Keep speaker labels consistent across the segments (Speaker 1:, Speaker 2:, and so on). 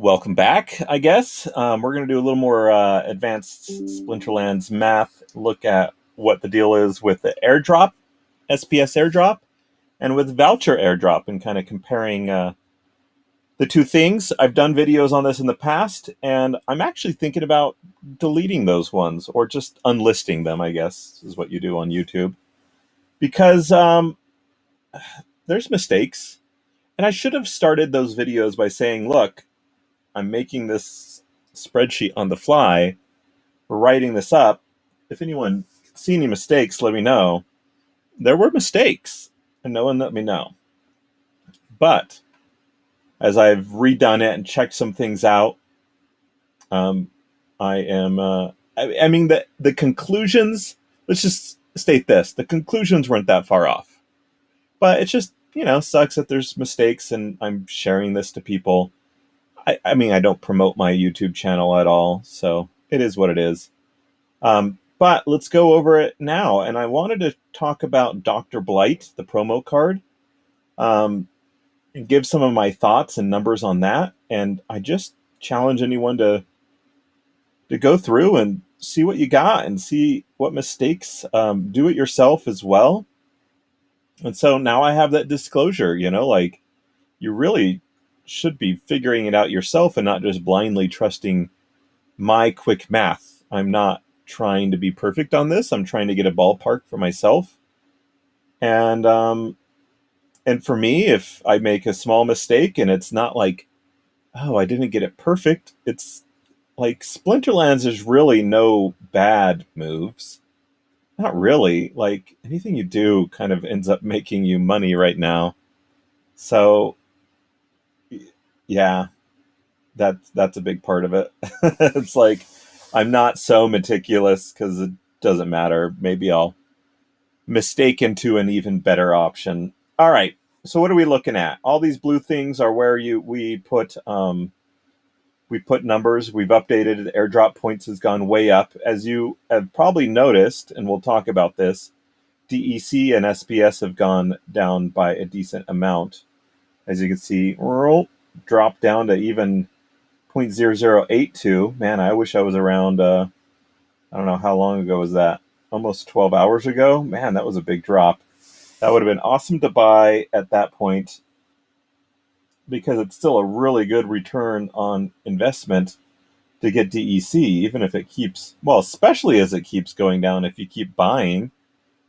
Speaker 1: Welcome back, I guess. We're going to do a little more advanced Splinterlands math, look at what the deal is with the airdrop, SPS airdrop, and with voucher airdrop, and kind of comparing the two things. I've done videos on this in the past, and I'm actually thinking about deleting those ones or just unlisting them, I guess, is what you do on YouTube. Because there's mistakes. And I should have started those videos by saying, look, I'm making this spreadsheet on the fly. We're writing this up. If anyone see any mistakes, let me know. There were mistakes, and no one let me know. But as I've redone it and checked some things out, um, I am. I mean, the conclusions. Let's just state this: the conclusions weren't that far off. But it just sucks that there's mistakes, and I'm sharing this to people. I mean, I don't promote my YouTube channel at all, so it is what it is. But let's go over it now. And I wanted to talk about Dr. Blight, the promo card, and give some of my thoughts and numbers on that. And I just challenge anyone to go through and see what you got and see what mistakes. Do it yourself as well. And so now I have that disclosure, like you really should be figuring it out yourself and not just blindly trusting my quick math. I'm not trying to be perfect on this. I'm trying to get a ballpark for myself. And for me, if I make a small mistake and it's not like, oh, I didn't get it perfect, it's like Splinterlands is really no bad moves. Not really. Like anything you do kind of ends up making you money right now. So yeah, that's a big part of it. It's like I'm not so meticulous because it doesn't matter. Maybe I'll mistake into an even better option. All right. So what are we looking at? All these blue things are where we put numbers. We've updated. Airdrop points has gone way up, as you have probably noticed, and we'll talk about this. DEC and SPS have gone down by a decent amount, as you can see. Dropped down to even 0.0082. Man, I wish I was around. I don't know how long ago was that. Almost 12 hours ago. Man, that was a big drop. That would have been awesome to buy at that point because it's still a really good return on investment to get DEC, even if it keeps, well, especially as it keeps going down. If you keep buying,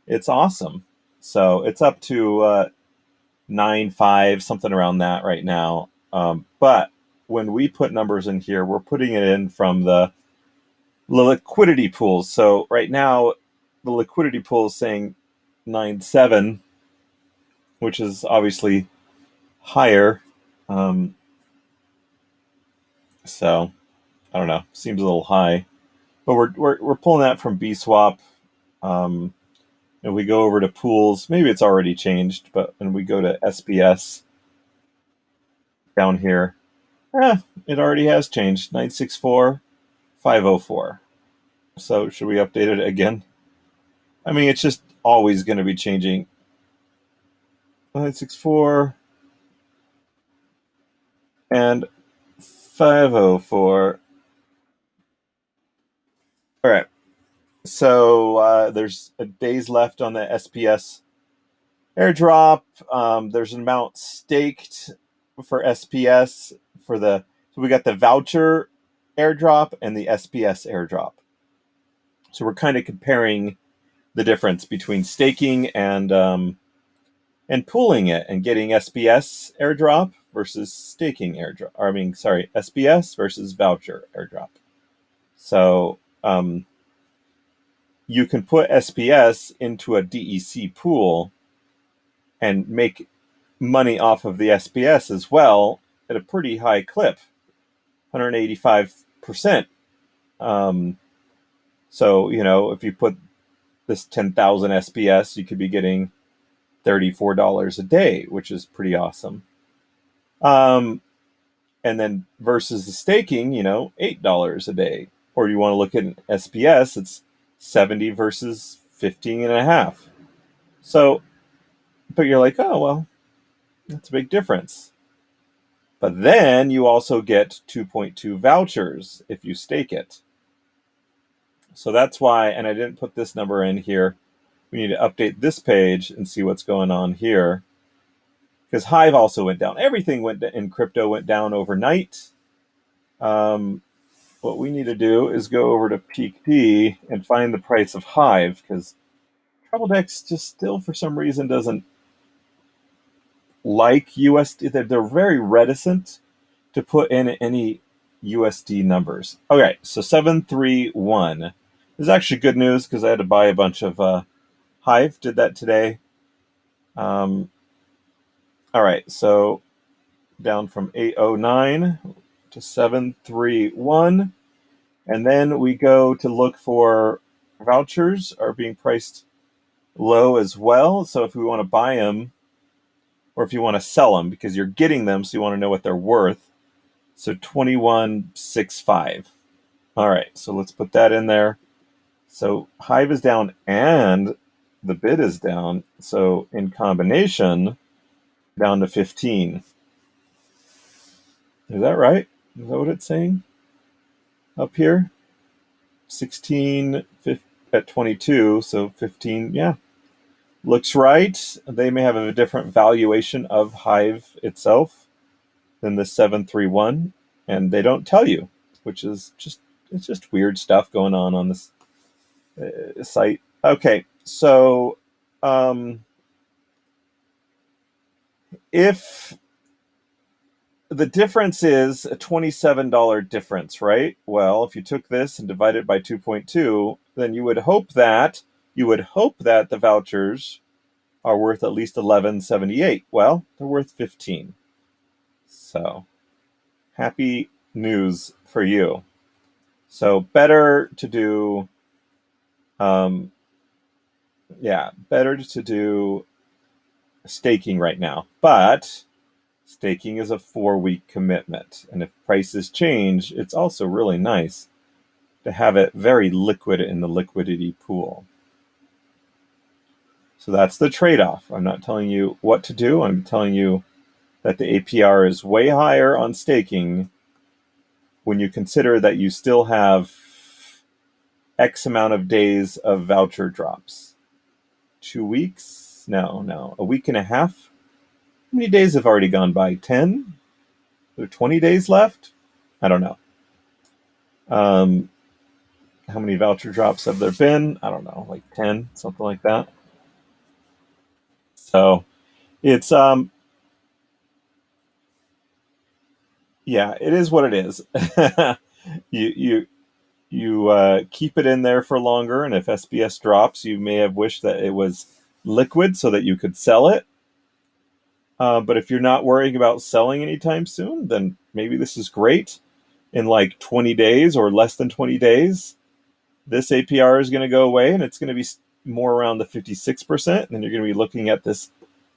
Speaker 1: it's awesome. So it's up to 9.5, something around that right now. But when we put numbers in here, we're putting it in from the liquidity pools. So right now, the liquidity pool is saying 9.7, which is obviously higher. So I don't know, seems a little high, but we're pulling that from BSwap. And we go over to pools, maybe it's already changed, but when we go to SPS down here, it already has changed. 964,504. So should we update it again? I mean, it's just always going to be changing. 964 and 504. All right. So there's a days left on the SPS airdrop. There's an amount staked for SPS for the. So we got the voucher airdrop and the SPS airdrop. So we're kind of comparing the difference between staking and pooling it and getting SPS airdrop versus staking airdrop. Or, I mean, sorry, SPS versus voucher airdrop. So you can put SPS into a DEC pool and make money off of the SPS as well at a pretty high clip, 185%. So, if you put this 10,000 SPS, you could be getting $34 a day, which is pretty awesome. And then versus the staking, $8 a day. Or you want to look at SPS, it's 70 versus 15 and a half. So, but you're like, oh, well, that's a big difference. But then you also get 2.2 vouchers if you stake it. So that's why, and I didn't put this number in here. We need to update this page and see what's going on here. Because Hive also went down. Everything went in crypto went down overnight. What we need to do is go over to Peak D and find the price of Hive, because TroubleDex just still for some reason doesn't like USD. They're very reticent to put in any USD numbers. Okay, so 731. This is actually good news because I had to buy a bunch of Hive. Did that today. All right, so down from 809 to 731. And then we go to look for vouchers are being priced low as well. So if we want to buy them or if you want to sell them because you're getting them, so you want to know what they're worth. So 2165. All right, so let's put that in there. So Hive is down and the bid is down. So in combination, down to 15. Is that right? Is that what it's saying up here? 16 at 22, so 15, yeah. Looks right. They may have a different valuation of Hive itself than the 731, and they don't tell you, which is it's just weird stuff going on this site. Okay, so if the difference is a $27 difference, right? Well, if you took this and divided it by 2.2, then you would hope that the vouchers are worth at least $11.78. Well, they're worth 15. So, happy news for you. So, better to do better to do staking right now. But staking is a 4-week commitment. And if prices change, it's also really nice to have it very liquid in the liquidity pool. So that's the trade-off. I'm not telling you what to do. I'm telling you that the APR is way higher on staking when you consider that you still have X amount of days of voucher drops. 2 weeks? No. A week and a half? How many days have already gone by? 10? There are 20 days left? I don't know. How many voucher drops have there been? I don't know, like 10, something like that. So it's yeah, it is what it is. You keep it in there for longer, and if SBS drops, you may have wished that it was liquid so that you could sell it. But if you're not worrying about selling anytime soon, then maybe this is great. In like 20 days or less than 20 days, this APR is going to go away, and it's going to be more around the 56%. And then you're going to be looking at this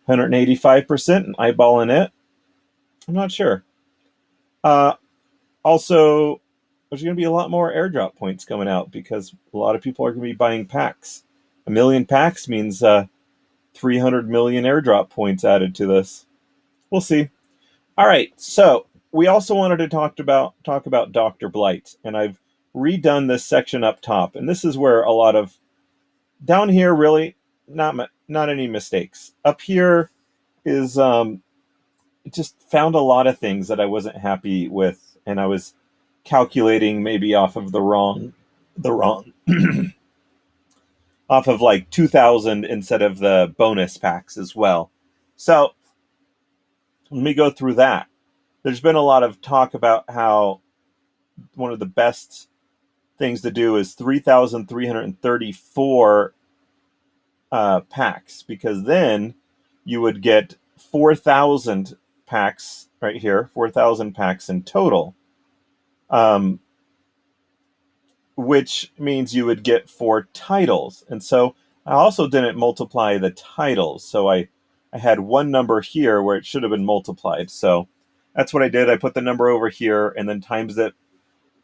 Speaker 1: 185% and eyeballing it. I'm not sure. Also, there's going to be a lot more airdrop points coming out because a lot of people are going to be buying packs. 1 million packs means 300 million airdrop points added to this. We'll see. All right, so we also wanted to talk about Dr. Blight, and I've redone this section up top, and this is where a lot of down here really not any mistakes. Up here is just found a lot of things that I wasn't happy with, and I was calculating maybe off of the wrong off of like 2,000 instead of the bonus packs as well. So let me go through that. There's been a lot of talk about how one of the best things to do is 3,334 packs, because then you would get 4,000 packs right here, 4,000 packs in total, which means you would get 4 titles. And so I also didn't multiply the titles. So I had one number here where it should have been multiplied. So that's what I did. I put the number over here and then times it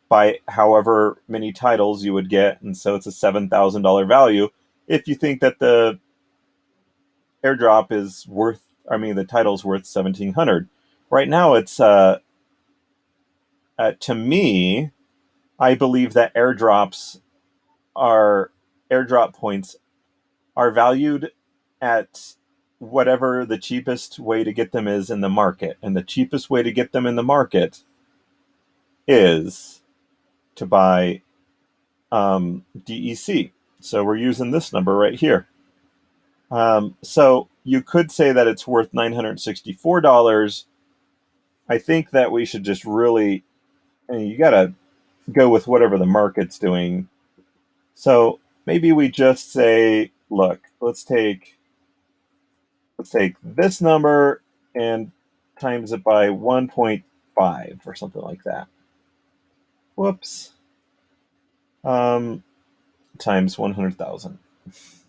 Speaker 1: by however many titles you would get. And so it's a $7,000 value. If you think that the airdrop is worth, the title's worth 1,700. Right now, it's to me, I believe that are airdrop points are valued at whatever the cheapest way to get them is in the market. And the cheapest way to get them in the market is to buy DEC. So we're using this number right here. So you could say that it's worth $964. I think that we should just really, you got to go with whatever the market's doing. So maybe we just say, look, let's take this number and times it by 1.5 or something like that. Whoops. Times 100,000. Because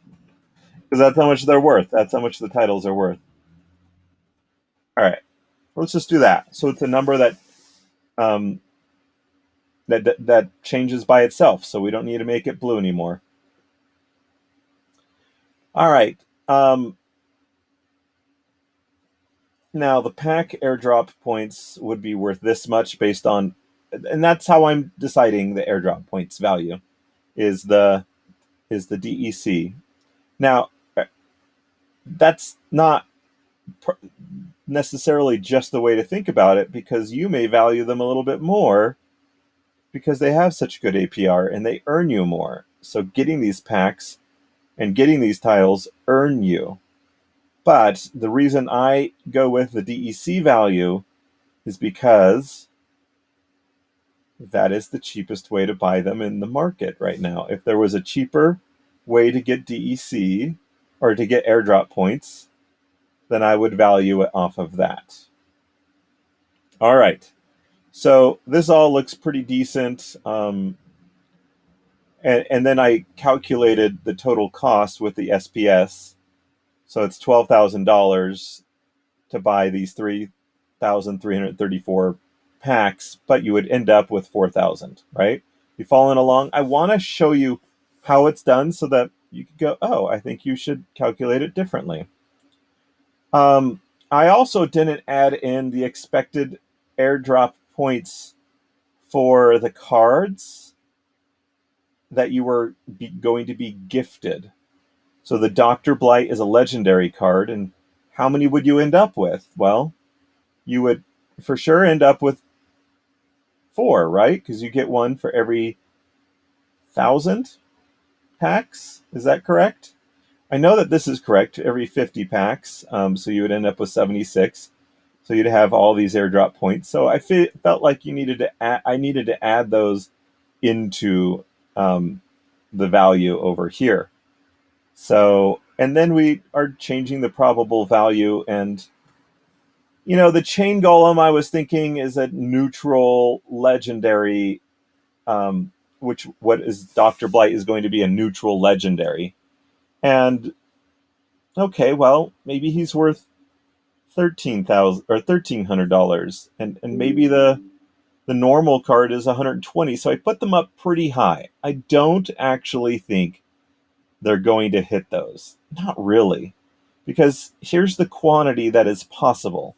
Speaker 1: that's how much they're worth. That's how much the titles are worth. All right. Let's just do that. So it's a number um, that changes by itself. So we don't need to make it blue anymore. All right. Now the pack airdrop points would be worth this much based on, and that's how I'm deciding the airdrop points value is the DEC. Now that's not necessarily just the way to think about it because you may value them a little bit more because they have such good APR and they earn you more. So getting these packs and getting these tiles earn you. But the reason I go with the DEC value is because that is the cheapest way to buy them in the market right now. If there was a cheaper way to get DEC or to get airdrop points, then I would value it off of that. All right. So this all looks pretty decent. And then I calculated the total cost with the SPS. So it's $12,000 to buy these 3,334 packs, but you would end up with 4,000, right? You following along? I want to show you how it's done so that you could go, oh, I think you should calculate it differently. I also didn't add in the expected airdrop points for the cards that you were going to be gifted. So the Dr. Blight is a legendary card, and how many would you end up with? Well, you would for sure end up with 4, right? Because you get one for every 1,000 packs. Is that correct? I know that this is correct. Every 50 packs, so you would end up with 76. So you'd have all these airdrop points. So I felt like I needed to add those into the value over here. So, and then we are changing the probable value. And, the chain golem I was thinking is a neutral legendary, what is Dr. Blight is going to be a neutral legendary. And, okay, well, maybe he's worth 13,000 or $1,300. And maybe the normal card is 120. So I put them up pretty high. I don't actually think they're going to hit those. Not really. Because here's the quantity that is possible.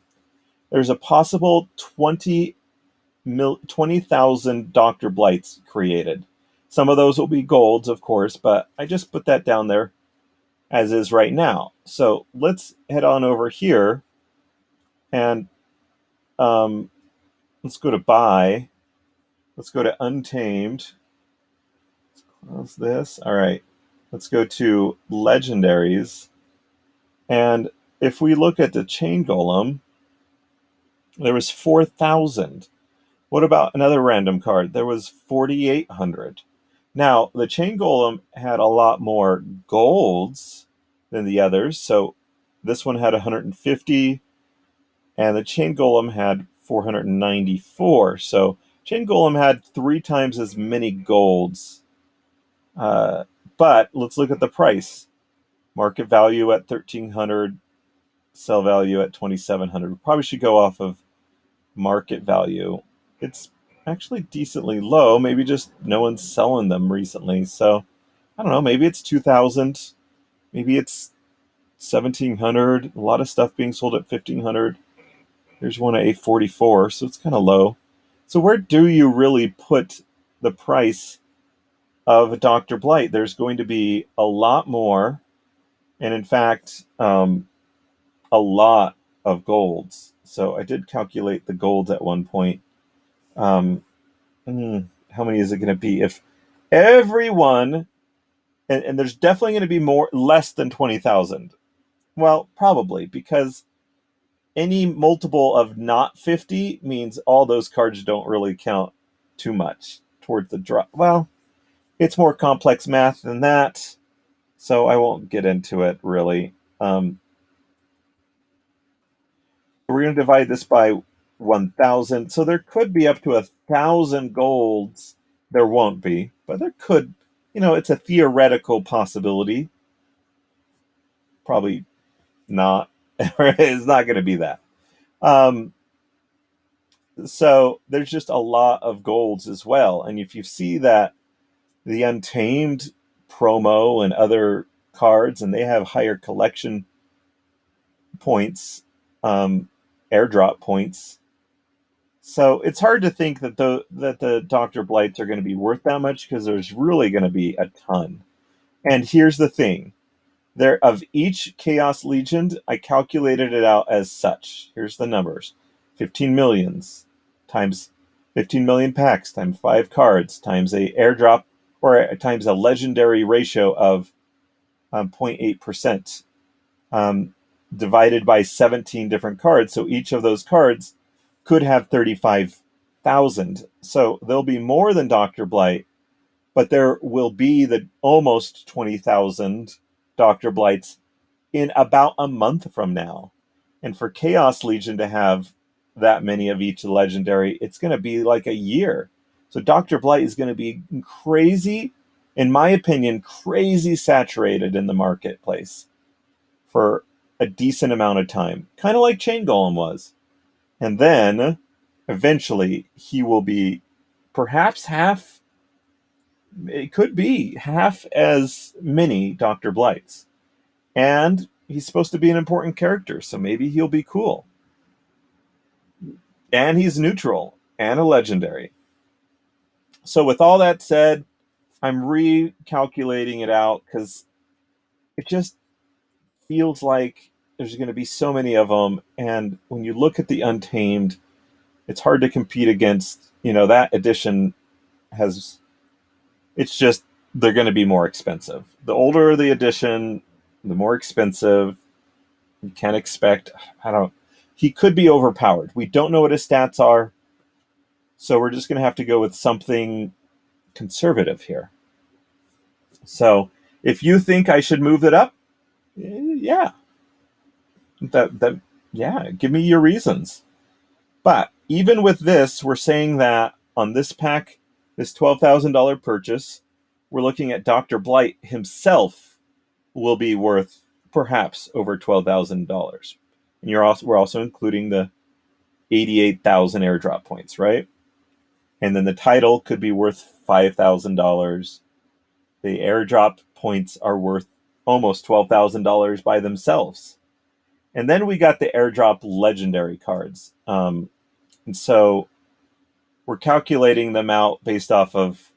Speaker 1: There's a possible 20,000 Dr. Blights created. Some of those will be golds, of course, but I just put that down there as is right now. So let's head on over here and let's go to buy. Let's go to Untamed. Let's close this. All right. Let's go to Legendaries. And if we look at the Chain Golem, there was 4,000. What about another random card? There was 4,800. Now, the Chain Golem had a lot more golds than the others. So this one had 150, and the Chain Golem had 494. So Chain Golem had 3 times as many golds. But let's look at the price. Market value at 1,300, sell value at 2,700. We probably should go off of market value. It's actually decently low. Maybe just no one's selling them recently. So I don't know. Maybe it's 2,000. Maybe it's 1,700. A lot of stuff being sold at 1,500. There's one at 844, so it's kind of low. So where do you really put the price of Dr. Blight? There's going to be a lot more, and in fact, a lot of golds. So I did calculate the golds at one point. Um, how many is it going to be if everyone? And there's definitely going to be more less than 20,000. Well, probably because any multiple of not 50 means all those cards don't really count too much towards the drop. Well, it's more complex math than that, so I won't get into it really. We're going to divide this by 1,000. So there could be up to 1,000 golds. There won't be, but there could, it's a theoretical possibility. Probably not. It's not going to be that. Um, so there's just a lot of golds as well. And if you see that the Untamed promo and other cards, and they have higher collection points, airdrop points. So it's hard to think that the Dr. Blights are going to be worth that much because there's really going to be a ton. And here's the thing. There of each Chaos Legion, I calculated it out as such. Here's the numbers. 15 millions times 15 million packs times 5 cards times a airdrop or times a legendary ratio of 0.8%, divided by 17 different cards. So each of those cards could have 35,000. So there'll be more than Dr. Blight, but there will be the almost 20,000 Dr. Blights in about a month from now. And for Chaos Legion to have that many of each legendary, it's going to be like a year. So Dr. Blight is going to be crazy, in my opinion, crazy saturated in the marketplace for a decent amount of time, kind of like Chain Golem was. And then eventually he will be perhaps half, it could be half as many Dr. Blights. And he's supposed to be an important character, so maybe he'll be cool. And he's neutral and a legendary. So, with all that said, I'm recalculating it out because it just feels like there's going to be so many of them. And when you look at the Untamed, it's hard to compete against, that edition has, it's just, they're going to be more expensive. The older the edition, the more expensive. You can't expect, he could be overpowered. We don't know what his stats are. So we're just going to have to go with something conservative here. So if you think I should move it up, yeah, yeah, give me your reasons. But even with this, we're saying that on this pack, this $12,000 purchase, we're looking at Dr. Blight himself will be worth perhaps over $12,000. And we're also including the 88,000 airdrop points, right? And then the title could be worth $5,000. The airdrop points are worth almost $12,000 by themselves. And then we got the airdrop legendary cards. And so we're calculating them out based off of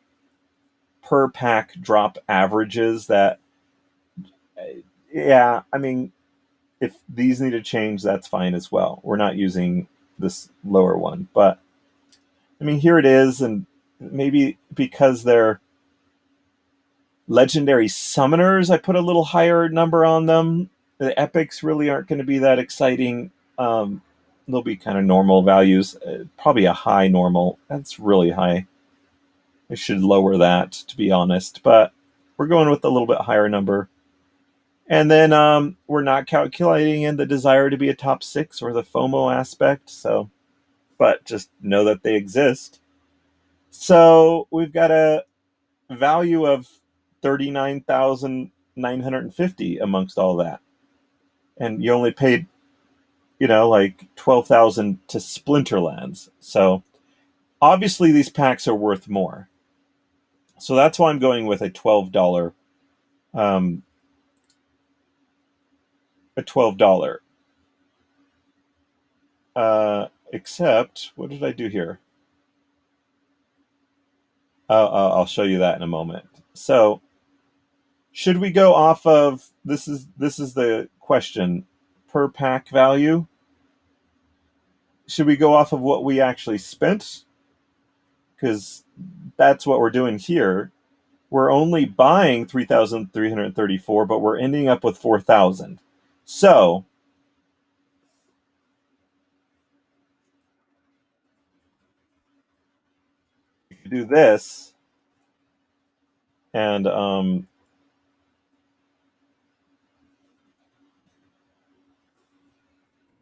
Speaker 1: per pack drop averages that, yeah, I mean, if these need to change, that's fine as well. We're not using this lower one. But, I mean, here it is. And maybe because they're legendary summoners, I put a little higher number on them. The epics really aren't going to be that exciting. They'll be kind of normal values, probably a high normal. That's really high. I should lower that, to be honest, but we're going with a little bit higher number. And then we're not calculating in the desire to be a top 6 or the FOMO aspect, so, but just know that they exist. So we've got a value of 39,950 amongst all that. And you only paid, like 12,000 to Splinterlands. So obviously these packs are worth more. So that's why I'm going with a $12 um, a $12 Except, what did I do here? I'll show you that in a moment. So, should we go off of this is the question, per pack value? Should we go off of what we actually spent? Because that's what we're doing here. We're only buying 3,334, but we're ending up with 4,000. So you could do this and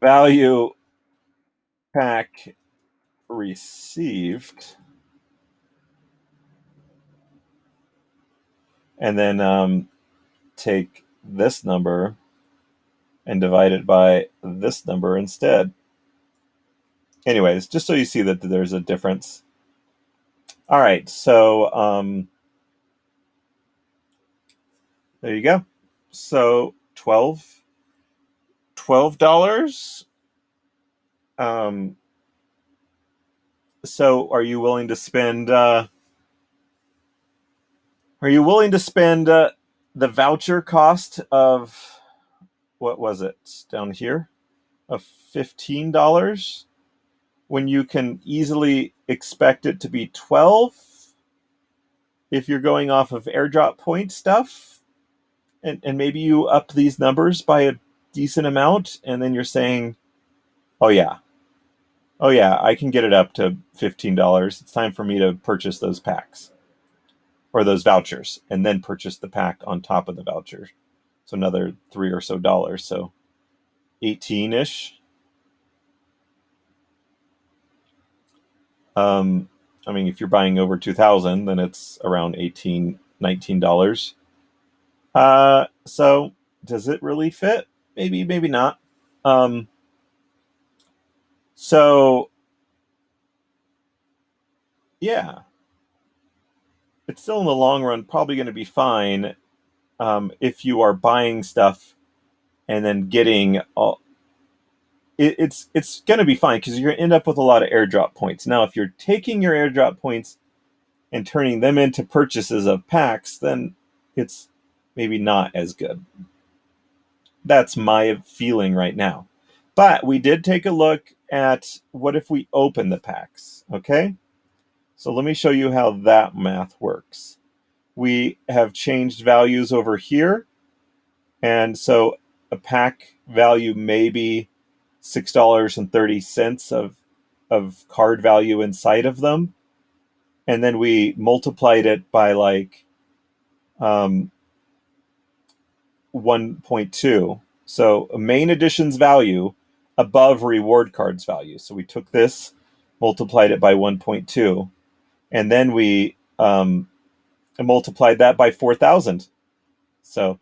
Speaker 1: value pack received, and then take this number and divide it by this number instead. Anyways, just so you see that there's a difference. All right, so there you go. So $12. Um, so are you willing to spend? Are you willing to spend the voucher cost of what was it down here of $15 when you can easily expect it to be 12 if you're going off of airdrop point stuff, and maybe you up these numbers by a decent amount, and then you're saying, oh yeah, oh yeah, I can get it up to $15. It's time for me to purchase those packs or those vouchers, and then purchase the pack on top of the voucher. So another $3 or so. So 18-ish. Um, I mean, if you're buying over 2,000, then it's around $18, $19. So does it really fit? Maybe, maybe not. Um, so yeah, it's still in the long run probably going to be fine if you are buying stuff and then getting all. It's going to be fine because you're going to end up with a lot of airdrop points. Now, if you're taking your airdrop points and turning them into purchases of packs, then it's maybe not as good. That's my feeling right now. But we did take a look at what if we open the packs, okay? So let me show you how that math works. We have changed values over here, and so a pack value may be $6.30 of card value inside of them, and then we multiplied it by like 1.2. So a main edition's value above reward cards value. So we took this, multiplied it by 1.2, and then we multiplied that by 4,000. So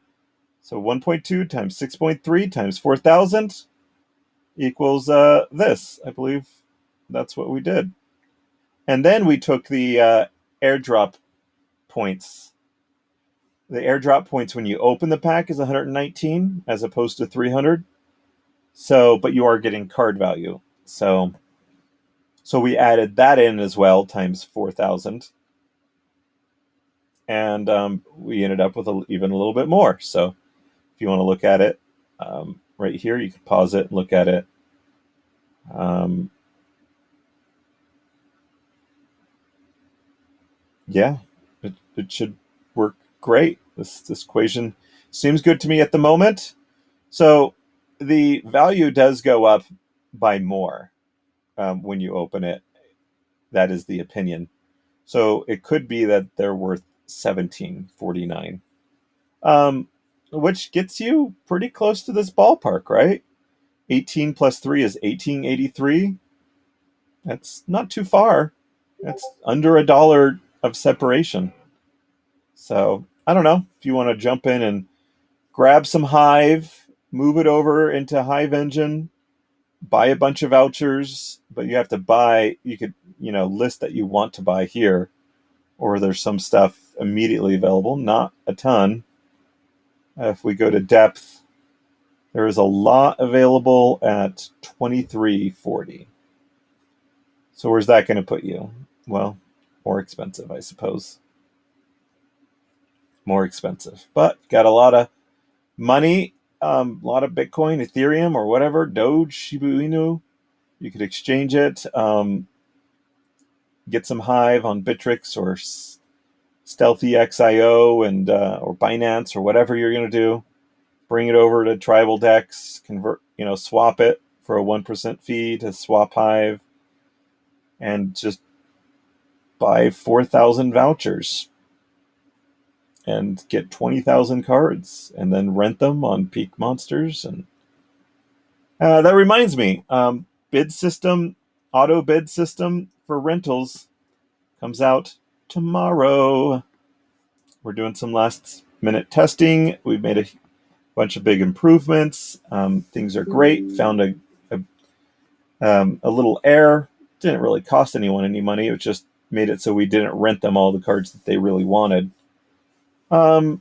Speaker 1: 1.2 times 6.3 times 4,000 equals this. I believe that's what we did. And then we took the airdrop points. The airdrop points when you open the pack is 119 as opposed to 300. So, but you are getting card value. So we added that in as well times 4,000, and we ended up with even a little bit more. So if you want to look at it right here, you can pause it and look at it. Yeah, it should work great. This equation seems good to me at the moment. So the value does go up by more when you open it. That is the opinion. So it could be that they're worth 17.49, which gets you pretty close to this ballpark, right? 18 plus 3 is 18.83. That's not too far. That's under $1 of separation. So I don't know if you want to jump in and grab some Hive, move it over into Hive Engine, buy a bunch of vouchers, but you have to buy, you could, list that you want to buy here, or there's some stuff immediately available, not a ton. If we go to depth, There is a lot available at $23.40. So where's that going to put you? Well, more expensive, I suppose. More expensive, but got a lot of money, a lot of Bitcoin, Ethereum, or whatever, Doge, Shiba Inu. You could exchange it, get some Hive on Bittrex or Stealthy XIO and or Binance or whatever you're going to do. Bring it over to Tribal Dex, convert, swap it for a 1% fee to Swap Hive, and just buy 4,000 vouchers and get 20,000 cards and then rent them on Peak Monsters. And that reminds me, bid system, auto bid system for rentals comes out tomorrow. We're doing some last minute testing. We've made a bunch of big improvements. Things are great. Found a little error. Didn't really cost anyone any money. It just made it so we didn't rent them all the cards that they really wanted. When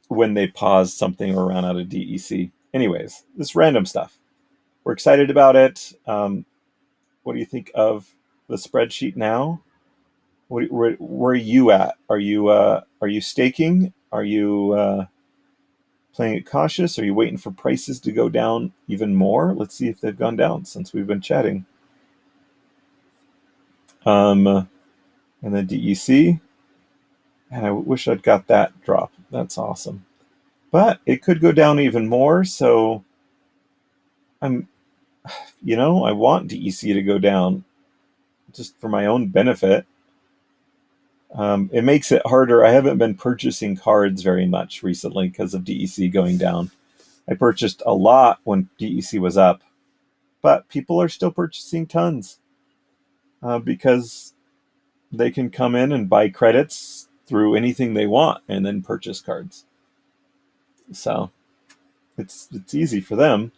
Speaker 1: they paused something or ran out of DEC. Anyways, this random stuff. We're excited about it. What do you think of the spreadsheet now? Where are you at? Are you staking? Are you playing it cautious? Are you waiting for prices to go down even more? Let's see if they've gone down since we've been chatting. And then DEC. And I wish I'd got that drop. That's awesome. But it could go down even more. So I want DEC to go down just for my own benefit. It makes it harder. I haven't been purchasing cards very much recently because of DEC going down. I purchased a lot when DEC was up, but people are still purchasing tons because they can come in and buy credits through anything they want and then purchase cards. So it's easy for them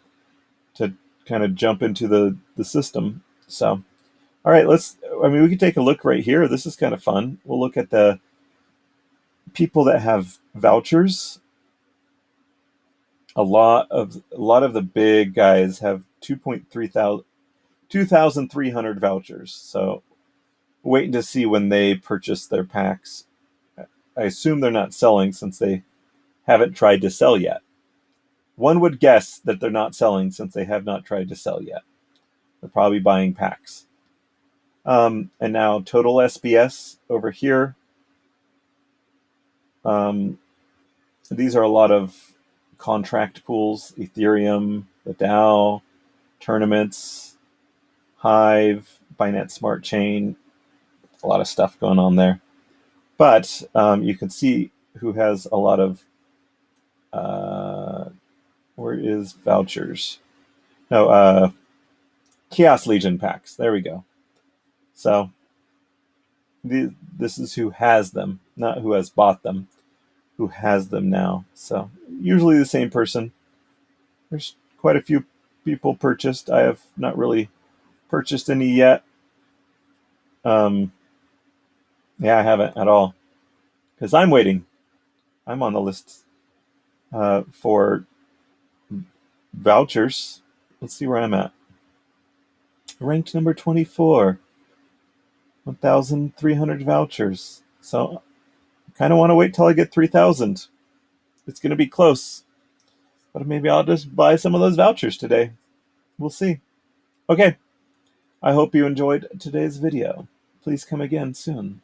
Speaker 1: to kind of jump into the system. So, all right, we can take a look right here. This is kind of fun. We'll look at the people that have vouchers. A lot of the big guys have 2,300 vouchers. So waiting to see when they purchase their packs. I assume they're not selling since they haven't tried to sell yet. One would guess that they're not selling since they have not tried to sell yet. They're probably buying packs. And now total SBS over here. These are a lot of contract pools, Ethereum, the DAO, tournaments, Hive, Binance Smart Chain, a lot of stuff going on there. But you can see who has a lot of, where is vouchers? No, Chaos Legion packs. There we go. So this is who has them, not who has bought them, who has them now. So usually the same person. There's quite a few people purchased. I have not really purchased any yet. Yeah, I haven't at all because I'm waiting. I'm on the list for vouchers. Let's see where I'm at. Ranked number 24. 1,300 vouchers. So I kind of want to wait till I get 3,000. It's going to be close. But maybe I'll just buy some of those vouchers today. We'll see. Okay. I hope you enjoyed today's video. Please come again soon.